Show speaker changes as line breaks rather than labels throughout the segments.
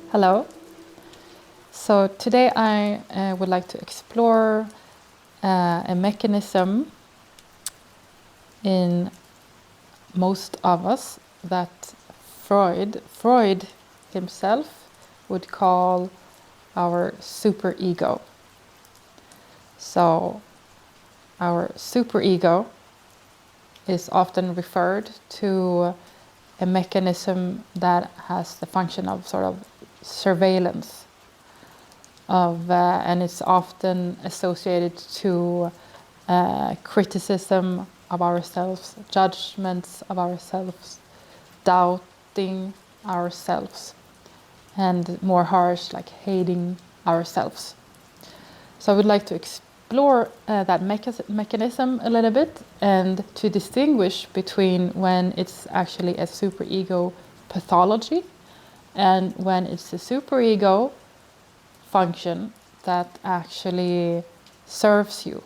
Hello. So today I would like to explore a mechanism in most of us that Freud himself would call our superego. So our superego is often referred to a mechanism that has the function of sort of surveillance of, and it's often associated to criticism of ourselves, judgments of ourselves, doubting ourselves, and more harsh, like hating ourselves. So I would like to explore that mechanism a little bit and to distinguish between when it's actually a superego pathology and when it's a superego function that actually serves you,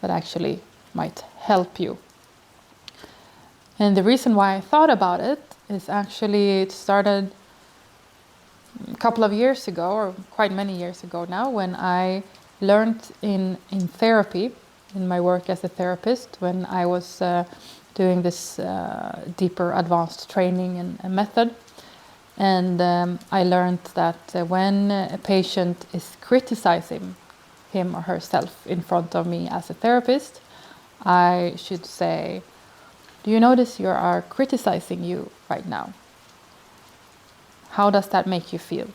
that actually might help you. And the reason why I thought about it is actually it started a couple of years ago, or quite many years ago now, when I learned in therapy, in my work as a therapist, when I was doing this deeper advanced training and method. And I learned that when a patient is criticizing him or herself in front of me as a therapist, I should say, "Do you notice you are criticizing you right now? How does that make you feel?"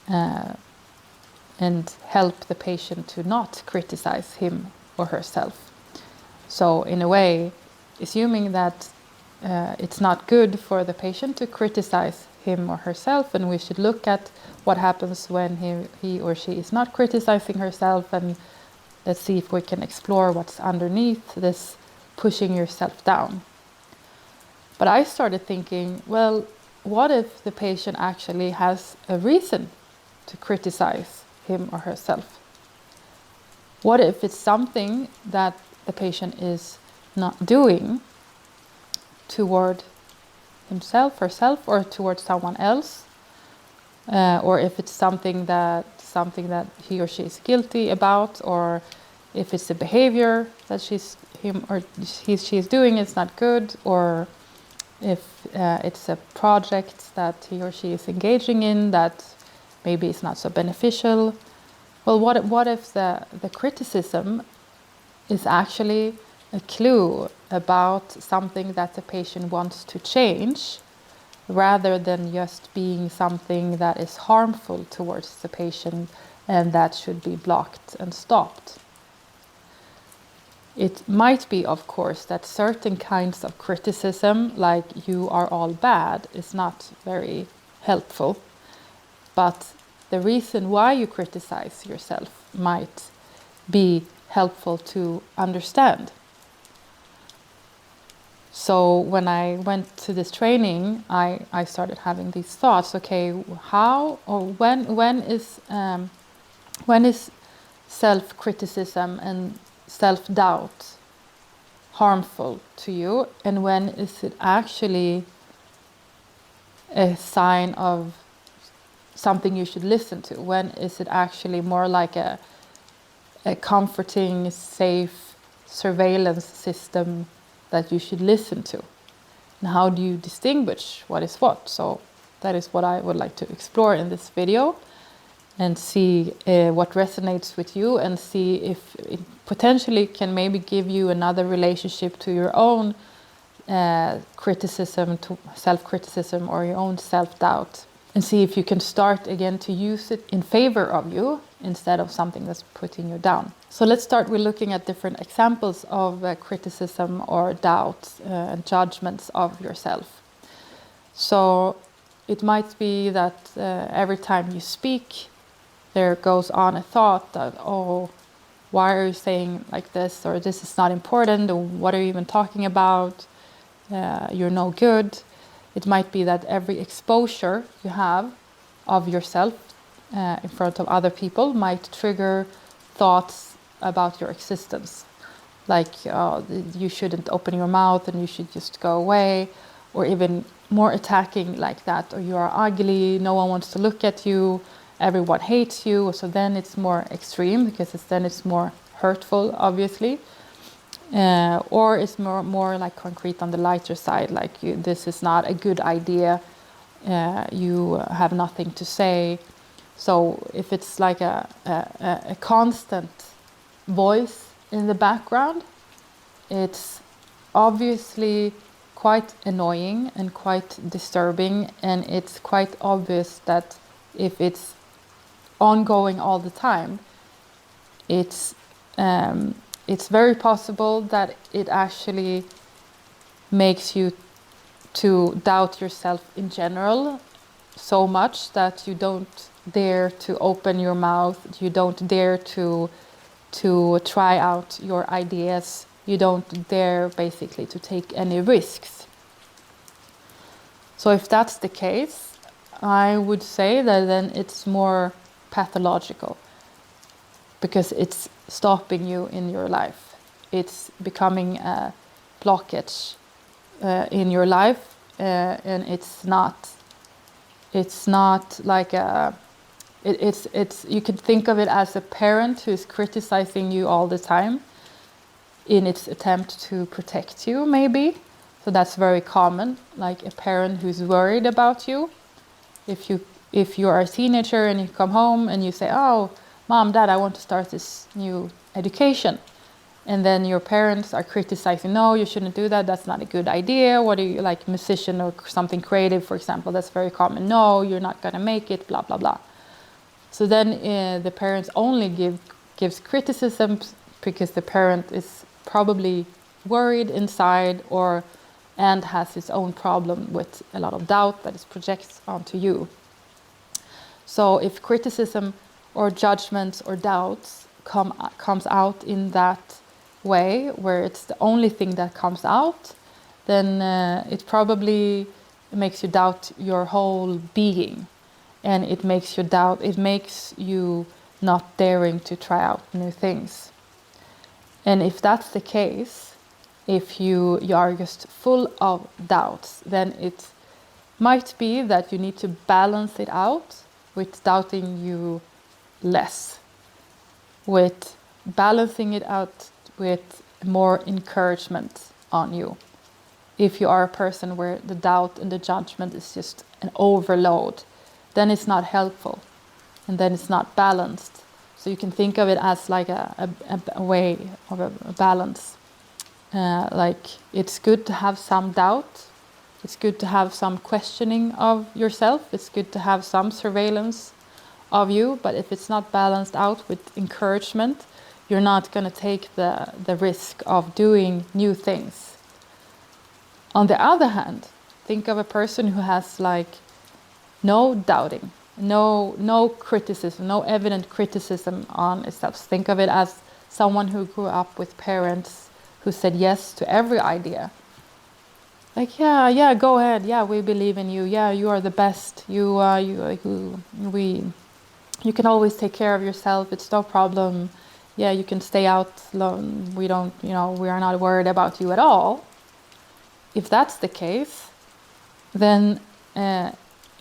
And help the patient to not criticize him or herself. So in a way, assuming that it's not good for the patient to criticize him or herself, and we should look at what happens when he or she is not criticizing herself, and let's see if we can explore what's underneath this pushing yourself down. But I started thinking, well, what if the patient actually has a reason to criticize him or herself? What if it's something that the patient is not doing toward himself, herself, or towards someone else, or if it's something that he or she is guilty about, or if it's a behavior that she is doing is not good, or if it's a project that he or she is engaging in that maybe it's not so beneficial. Well, what if the criticism is actually a clue about something that the patient wants to change, rather than just being something that is harmful towards the patient and that should be blocked and stopped? It might be, of course, that certain kinds of criticism, like "you are all bad," is not very helpful. But the reason why you criticize yourself might be helpful to understand. So when I went to this training, I started having these thoughts. Okay, how or when is self-criticism and self-doubt harmful to you, and when is it actually a sign of something you should listen to? When is it actually more like a comforting, safe surveillance system that you should listen to? And how do you distinguish what is what? So that is what I would like to explore in this video, and see what resonates with you, and see if it potentially can maybe give you another relationship to your own criticism, to self-criticism, or your own self-doubt, and see if you can start again to use it in favor of you instead of something that's putting you down. So let's start with looking at different examples of criticism or doubts and judgments of yourself. So it might be that every time you speak, there goes on a thought that, "Oh, why are you saying like this?" Or "This is not important," or "What are you even talking about? You're no good." It might be that every exposure you have of yourself in front of other people might trigger thoughts about your existence. Like, "Oh, you shouldn't open your mouth and you should just go away," or even more attacking like that, or you are ugly, no one wants to look at you, everyone hates you. So then it's more extreme, because it's more hurtful, obviously. Or it's more like concrete on the lighter side, like this is not a good idea, you have nothing to say. So if it's like a constant voice in the background, it's obviously quite annoying and quite disturbing, and it's quite obvious that if it's ongoing all the time, it's very possible that it actually makes you to doubt yourself in general so much that you don't dare to open your mouth, you don't dare to try out your ideas, you don't dare basically to take any risks. So if that's the case, I would say that then it's more pathological, because it's stopping you in your life. It's becoming a blockage in your life, and it's not like it's you can think of it as a parent who's criticizing you all the time in its attempt to protect you, maybe. So that's very common, like a parent who's worried about you. If you are a teenager and you come home and you say, "Oh, Mom, Dad, I want to start this new education," and then your parents are criticizing, "No, you shouldn't do that, that's not a good idea. What are you, like musician or something creative, for example?" That's very common. "No, you're not going to make it, blah, blah, blah." So then the parents only gives criticisms because the parent is probably worried inside, and has his own problem with a lot of doubt that is projected onto you. So if criticism or judgments or doubts comes out in that way, where it's the only thing that comes out, then it probably makes you doubt your whole being, and it makes you not daring to try out new things. And if that's the case, if you are just full of doubts, then it might be that you need to balance it out with doubting you less, with balancing it out with more encouragement on you. If you are a person where the doubt and the judgment is just an overload, then it's not helpful, and then it's not balanced. So you can think of it as like a way of a balance. Like it's good to have some doubt, it's good to have some questioning of yourself, it's good to have some surveillance of you, but if it's not balanced out with encouragement, you're not going to take the risk of doing new things. On the other hand, think of a person who has like no doubting, no criticism, no evident criticism on itself. Think of it as someone who grew up with parents who said yes to every idea. Like, yeah, go ahead. Yeah, we believe in you. Yeah, you are the best. You can always take care of yourself. It's no problem. Yeah, you can stay out alone. We are not worried about you at all. If that's the case, then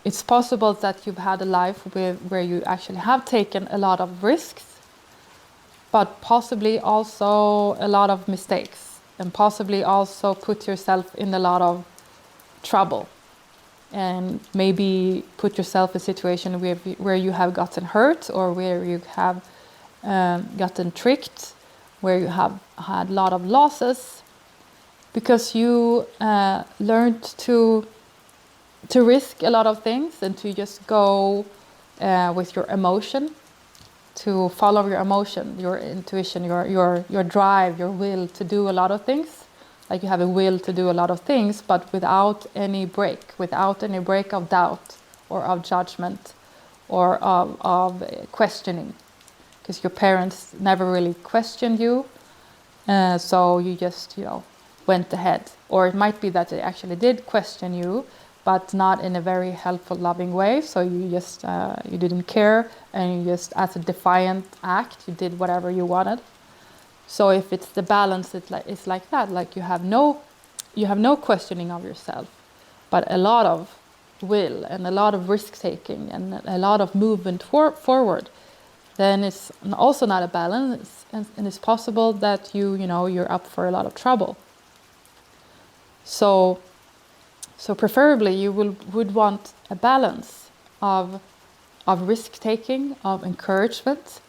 it's possible that you've had a life where you actually have taken a lot of risks, but possibly also a lot of mistakes, and possibly also put yourself in a lot of trouble, and maybe put yourself in a situation where you have gotten hurt, or where you have gotten tricked, where you have had a lot of losses, because you learned to risk a lot of things and to just go with your emotion, to follow your emotion, your intuition, your drive, your will to do a lot of things. Like you have a will to do a lot of things, but without any break of doubt or of judgment or of questioning. Because your parents never really questioned you, so you just, went ahead. Or it might be that they actually did question you, but not in a very helpful, loving way. So you just, you didn't care, and you just, as a defiant act, you did whatever you wanted. So if it's the balance, it's like that. Like you have no questioning of yourself, but a lot of will and a lot of risk taking and a lot of movement forward, then it's also not a balance, and it's possible that you're up for a lot of trouble. So preferably you would want a balance of risk taking, of encouragement,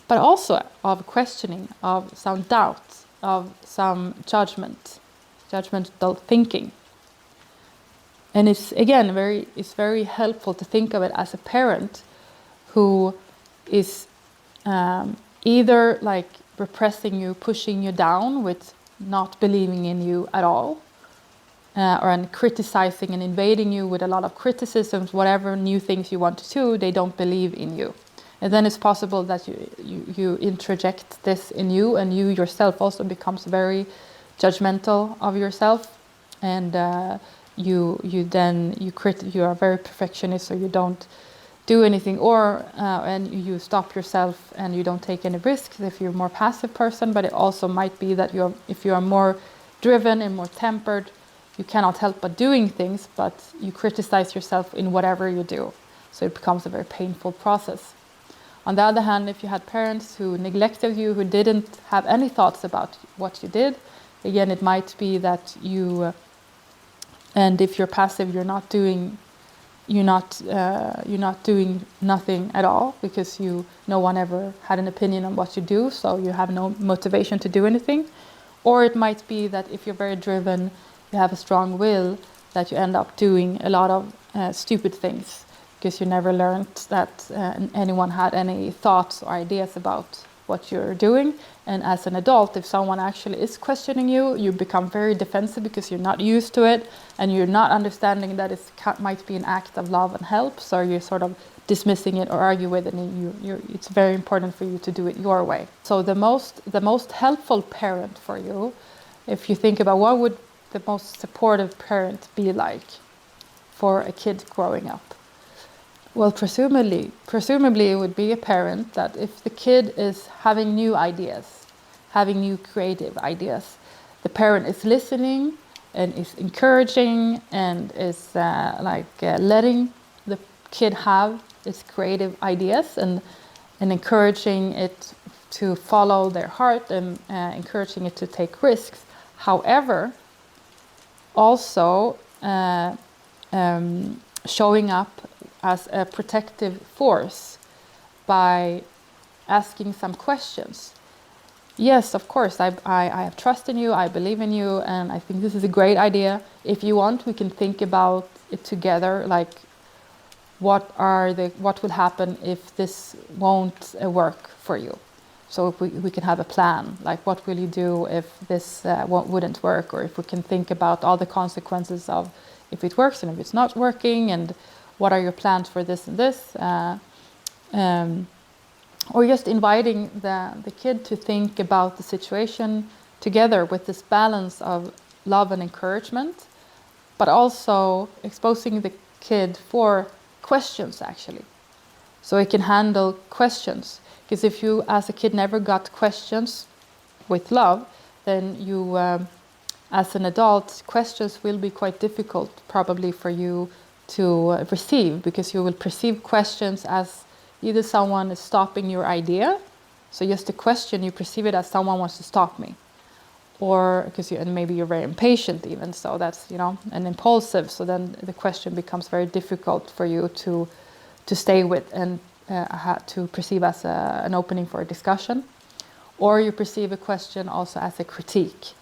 but also of questioning, of some doubt, of some judgmental thinking. And it's again very helpful to think of it as a parent who is either like repressing you, pushing you down with not believing in you at all, or criticizing and invading you with a lot of criticisms, whatever new things you want to do, they don't believe in you. And then it's possible that you introject this in you, and you yourself also becomes very judgmental of yourself, and you are very perfectionist, so you don't do anything, or and you stop yourself and you don't take any risks if you're a more passive person. But it also might be that if you are more driven and more tempered, you cannot help but doing things, but you criticize yourself in whatever you do. So it becomes a very painful process. On the other hand, if you had parents who neglected you, who didn't have any thoughts about what you did, again, it might be that and if you're passive, you're not doing nothing at all, because no one ever had an opinion on what you do, so you have no motivation to do anything. Or it might be that if you're very driven, you have a strong will, that you end up doing a lot of stupid things, because you never learned that anyone had any thoughts or ideas about what you're doing. And as an adult, if someone actually is questioning you, you become very defensive because you're not used to it, and you're not understanding that it might be an act of love and help, so you're sort of dismissing it or argue with it, and it's very important for you to do it your way. So the most helpful parent for you, if you think about what would the most supportive parent be like for a kid growing up, well, presumably it would be a parent that if the kid is having new ideas, having new creative ideas, the parent is listening and is encouraging and is letting the kid have its creative ideas and encouraging it to follow their heart and encouraging it to take risks. However, also showing up as a protective force by asking some questions. Yes, of course, I have trust in you, I believe in you, and I think this is a great idea. If you want, we can think about it together, like what will happen if this won't work for you. So if we can have a plan, like what will you do if this wouldn't work, or if we can think about all the consequences of if it works and if it's not working, and what are your plans for this and this, or just inviting the kid to think about the situation together with this balance of love and encouragement, but also exposing the kid for questions, actually, so it can handle questions. Because if you as a kid never got questions with love, then you as an adult, questions will be quite difficult probably for you to receive, because you will perceive questions as either someone is stopping your idea, so just a question, you perceive it as someone wants to stop me, or and maybe you're very impatient even, so that's and impulsive, so then the question becomes very difficult for you to stay with and to perceive as an opening for a discussion. Or you perceive a question also as a critique,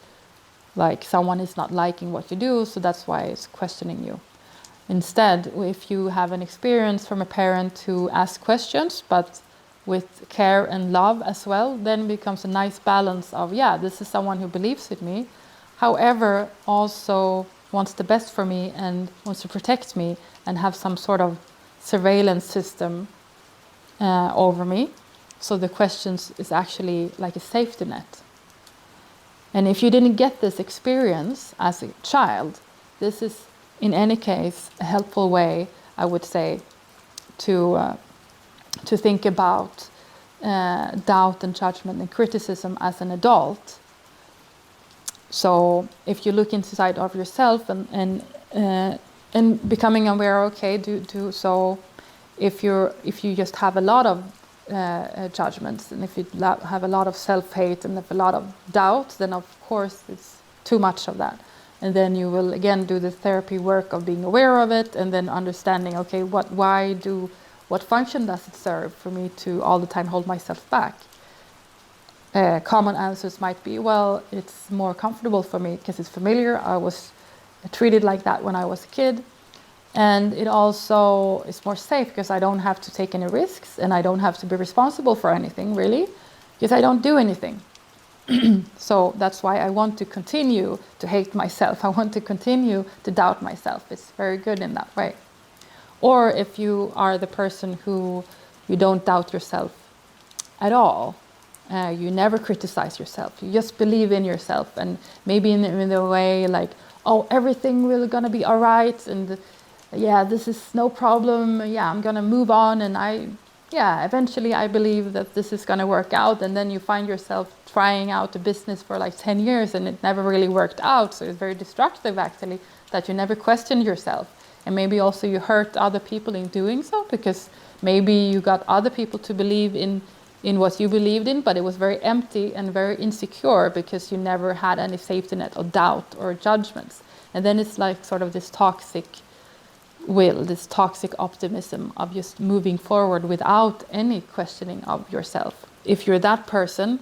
like someone is not liking what you do, so that's why it's questioning you. Instead, if you have an experience from a parent who asks questions, but with care and love as well, then it becomes a nice balance of, this is someone who believes in me, however, also wants the best for me and wants to protect me and have some sort of surveillance system over me. So the questions is actually like a safety net. And if you didn't get this experience as a child, this is in any case a helpful way, I would say, to think about doubt and judgment and criticism as an adult. So if you look inside of yourself and And becoming aware, okay, so if you just have a lot of judgments, and if you have a lot of self-hate and if a lot of doubt, then of course it's too much of that. And then you will again do the therapy work of being aware of it, and then understanding, okay, what function does it serve for me to all the time hold myself back? Common answers might be, well, it's more comfortable for me because it's familiar. I was treated like that when I was a kid. And it also is more safe because I don't have to take any risks and I don't have to be responsible for anything, really, because I don't do anything. So that's why I want to continue to hate myself. I want to continue to doubt myself. It's very good in that way. Or if you are the person who you don't doubt yourself at all, you never criticize yourself. You just believe in yourself, and maybe in the way like, oh, everything will gonna be all right, and yeah, this is no problem. Yeah, I'm gonna move on, and eventually I believe that this is gonna work out. And then you find yourself trying out a business for like 10 years, and it never really worked out. So it's very destructive, actually, that you never question yourself. And maybe also you hurt other people in doing so, because maybe you got other people to believe in what you believed in, but it was very empty and very insecure because you never had any safety net of doubt or judgments. And then it's like sort of this toxic will, this toxic optimism of just moving forward without any questioning of yourself. If you're that person,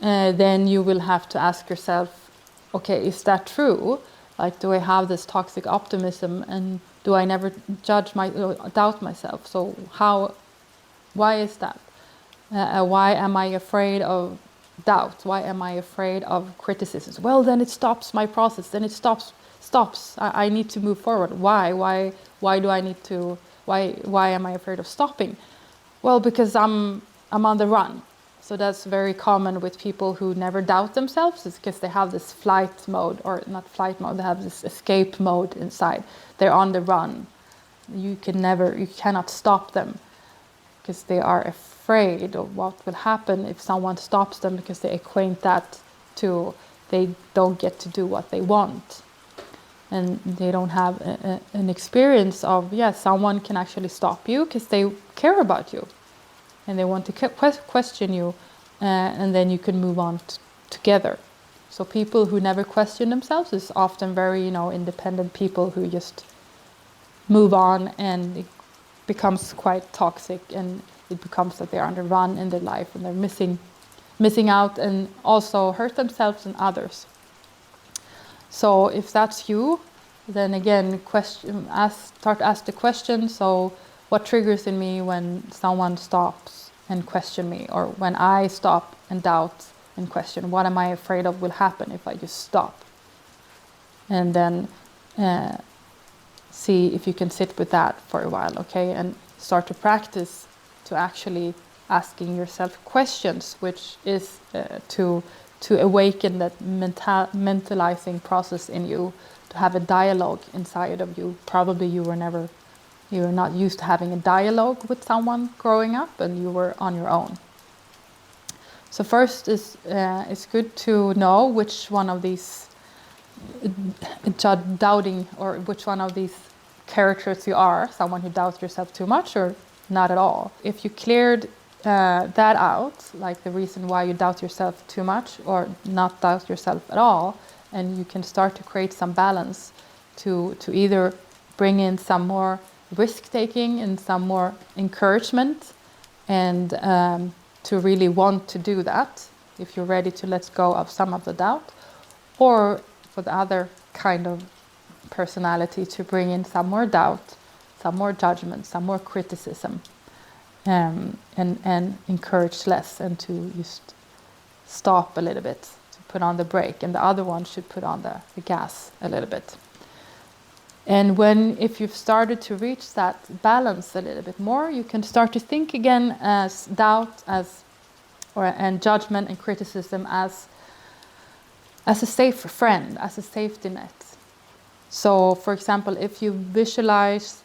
then you will have to ask yourself, okay, is that true? Like, do I have this toxic optimism, and do I never doubt myself? So why is that? Why am I afraid of doubt? Why am I afraid of criticism? Well, then it stops my process. Then it stops. I need to move forward. Why do I need to? Why am I afraid of stopping? Well, because I'm on the run. So that's very common with people who never doubt themselves. It's because they have this flight mode, or not flight mode. They have this escape mode inside. They're on the run. You cannot stop them, because they are afraid of what will happen if someone stops them, because they equate that to they don't get to do what they want. And they don't have an experience of, someone can actually stop you because they care about you. And they want to question you, and then you can move on together. So people who never question themselves is often very, independent people who just move on, and it becomes quite toxic, and it becomes that they're on the run in their life, and they're missing out, and also hurt themselves and others. So if that's you, then again, ask the question. So what triggers in me when someone stops and question me, or when I stop and doubt and question? What am I afraid of will happen if I just stop? And then see if you can sit with that for a while, okay? And start to practice to actually asking yourself questions, which is to awaken that mentalizing process in you, to have a dialogue inside of you. Probably you were not used to having a dialogue with someone growing up, and you were on your own. So first it's good to know which one of these doubting, or which one of these characters you are, someone who doubts yourself too much or not at all. If you cleared that out, like the reason why you doubt yourself too much or not doubt yourself at all, and you can start to create some balance to either bring in some more risk-taking and some more encouragement, and to really want to do that, if you're ready to let go of some of the doubt, or for the other kind of personality, to bring in some more doubt, some more judgment, some more criticism, and encourage less, and to just stop a little bit, to put on the brake, and the other one should put on the gas a little bit. And if you've started to reach that balance a little bit more, you can start to think again as doubt and judgment and criticism as a safe friend, as a safety net. So, for example, if you visualize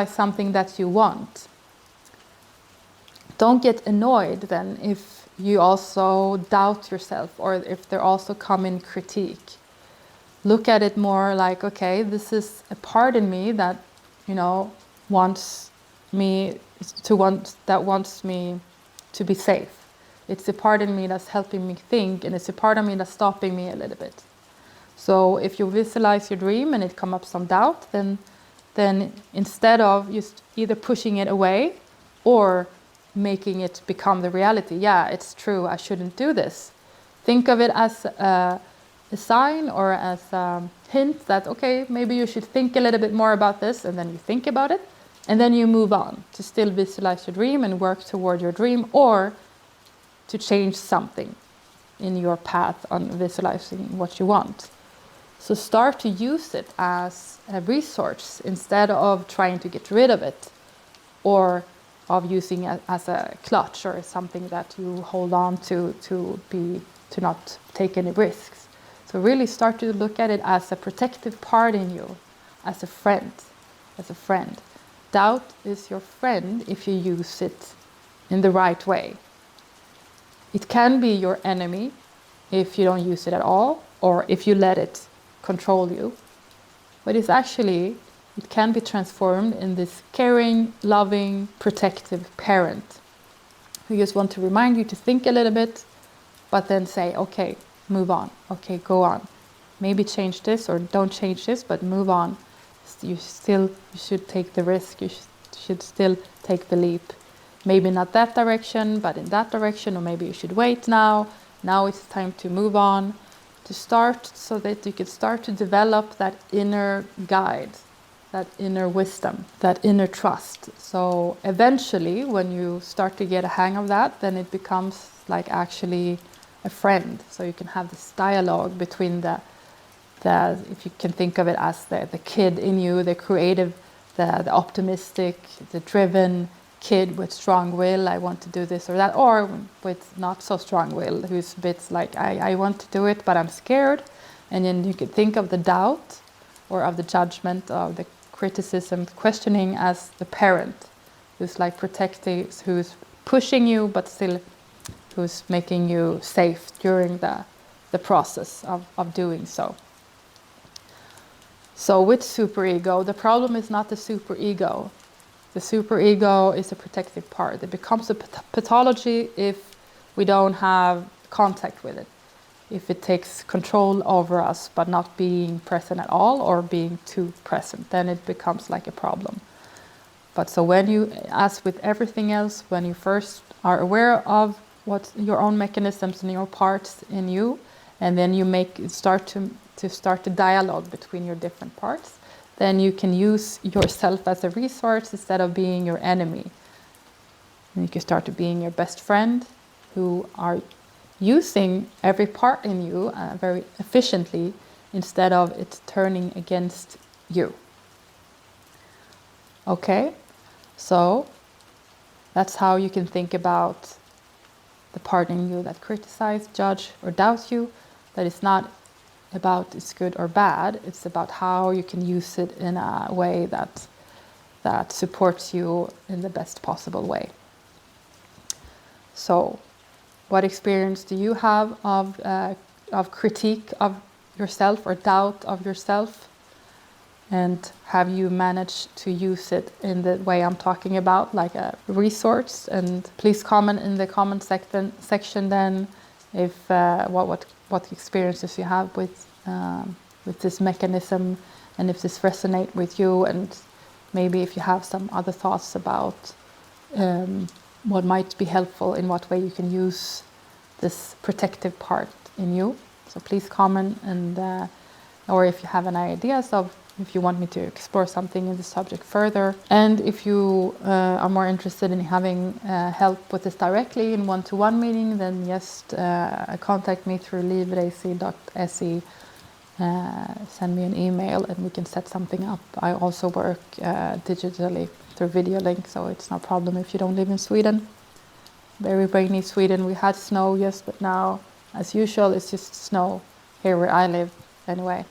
something that you want, don't get annoyed then if you also doubt yourself, or if there also come in critique. look at it more like, okay, this is a part in me that, wants me to be safe. It's a part in me that's helping me think, and it's a part of me that's stopping me a little bit. So if you visualize your dream and it comes up some doubt, then instead of just either pushing it away or making it become the reality, yeah, it's true, I shouldn't do this. Think of it as a sign or as a hint that, okay, maybe you should think a little bit more about this, and then you think about it, and then you move on to still visualize your dream and work toward your dream, or to change something in your path on visualizing what you want. So start to use it as a resource instead of trying to get rid of it, or of using it as a clutch or something that you hold on to not take any risks. So really start to look at it as a protective part in you, as a friend. Doubt is your friend if you use it in the right way. It can be your enemy if you don't use it at all, or if you let it control you. But it can be transformed in this caring, loving, protective parent who just want to remind you to think a little bit, but then say, okay, move on, okay, go on. Maybe change this or don't change this, but move on. You should take the risk, you should still take the leap. Maybe not that direction, but in that direction, or maybe you should wait now. Now it's time to move on, to start, so that you can start to develop that inner guide, that inner wisdom, that inner trust. So eventually, when you start to get a hang of that, then it becomes like actually a friend. So you can have this dialogue between the if you can think of it as the kid in you, the creative, the optimistic, the driven kid with strong will, I want to do this or that, or with not so strong will, who's a bit like, I want to do it, but I'm scared. And then you could think of the doubt or of the judgment, of the criticism, questioning as the parent, who's like protecting, who's pushing you, but still who's making you safe during the process of doing so. So with superego, the problem is not the superego. The superego is a protective part. It becomes a pathology if we don't have contact with it. If it takes control over us, but not being present at all or being too present, then it becomes like a problem. But so when you, as with everything else, when you first are aware of what your own mechanisms and your parts in you, and then you start the dialogue between your different parts, then you can use yourself as a resource instead of being your enemy. And you can start to being your best friend, who are using every part in you very efficiently instead of it turning against you. Okay, so that's how you can think about the part in you that criticize, judge, or doubt you. That it's not about it's good or bad, it's about how you can use it in a way that supports you in the best possible way. So, what experience do you have of critique of yourself or doubt of yourself? And have you managed to use it in the way I'm talking about, like a resource? And please comment in the comment section then if what experiences you have with this mechanism, and if this resonates with you, and maybe if you have some other thoughts about what might be helpful, in what way you can use this protective part in you. So please comment, and or if you have any ideas of if you want me to explore something in the subject further. And if you are more interested in having help with this directly in one-to-one meeting, then just contact me through livraissi.se. Send me an email and we can set something up. I also work digitally through video link, so it's no problem if you don't live in Sweden. Very rainy Sweden. We had snow, yes, but now, as usual, it's just snow here where I live anyway.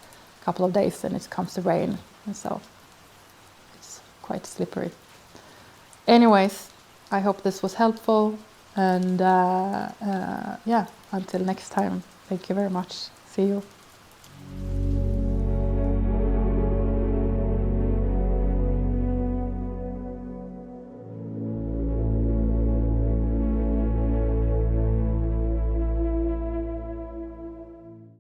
Couple of days and it comes to rain, and so it's quite slippery. Anyways, I hope this was helpful, and yeah, until next time, thank you very much. See you.